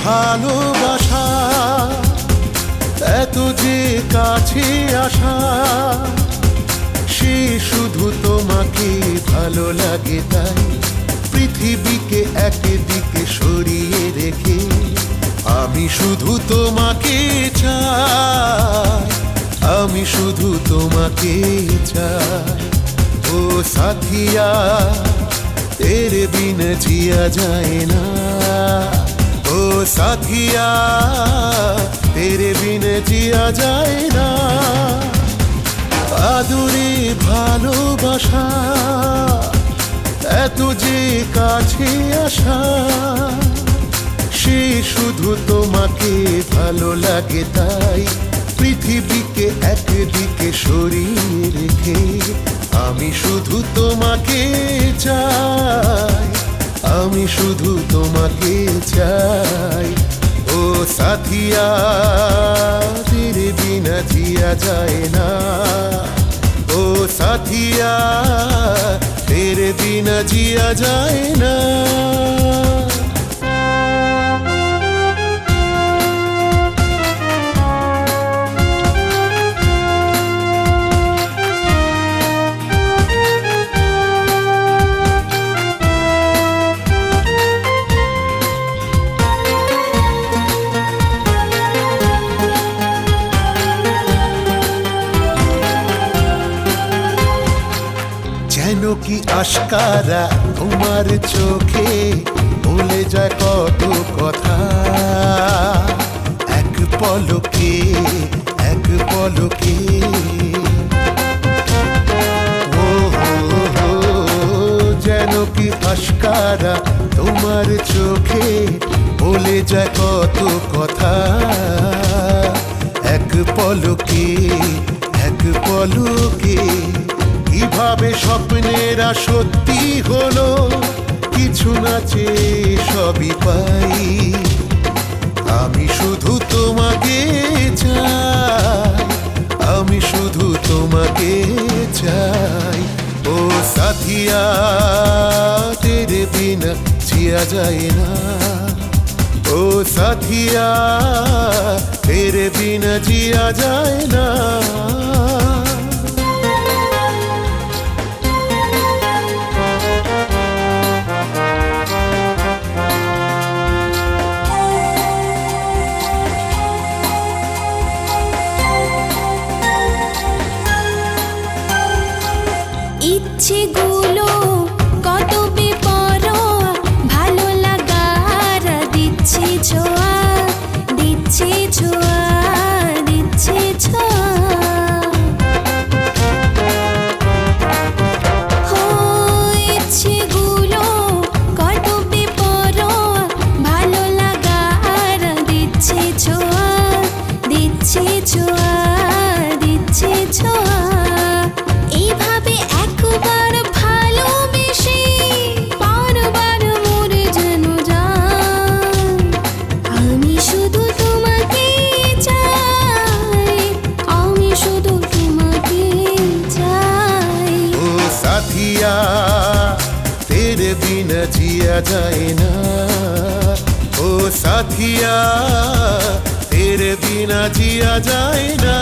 ভালোবাসা, এত যে কাছে আসা, সে শুধু তোমাকে ভালো লাগে তাই পৃথিবীকে একদিকে সরিয়ে রেখে আমি শুধু তোমাকে চাই, আমি শুধু তোমাকে চাই। ও সাথিয়া तेरे बिन जिया जाए ना, ओ साथिया तेरे बिन जिया जाए ना। আদুরে ভালোবাসা, এত যে কাছে আসা, সে শুধু তোমাকে ভালো লাগে তাই পৃথিবীকে একদিকে সরিয়ে রেখে আমি শুধু তোমাকে চাই, আমি শুধু তোমাকে চাই। ও সাথিয়া तेरे बिना जिया जाए ना, ओ साथिया तेरे बिना जिया जाए ना। যেন কি আশকারা তোমার চোখে বলে যায় কত কথা, এক পলকে এক পলকে। ও হো যেন কি আশকারা তোমার চোখে বলে যায় কত কথা, এক পলকে এক পলকে। কিভাবে স্বপ্নেরা সত্যি হলো, কিছু না চেয়ে সবই পাই, আমি শুধু তোমাকে চাই, আমি শুধু তোমাকে চাই। ও সাথিয়া तेरे बिना जिया जाए ना, ओ साथिया तेरे बिना जिया जाए ना। ইচ্ছেগুলো কত বেপরোয়া, ভালো লাগার দিচ্ছে ছোঁয়া, দিচ্ছে ছোঁয়া, দিচ্ছে ছোঁয়া। ও ইচ্ছেগুলো কত বেপরোয়া, ভালো লাগার দিচ্ছে ছোঁয়া, দিচ্ছে ছোঁয়া, দিচ্ছে ছোঁয়া। এইভাবে একবার ভালোবেসে বারবার মরে যেন যায়, আমি শুধু তোমাকে চাই, আমি শুধু তোমাকে চাই। ও সাথিয়া तेरे बिना जिया जाए ना, ओ साथिया तेरे बिना जिया जाए ना।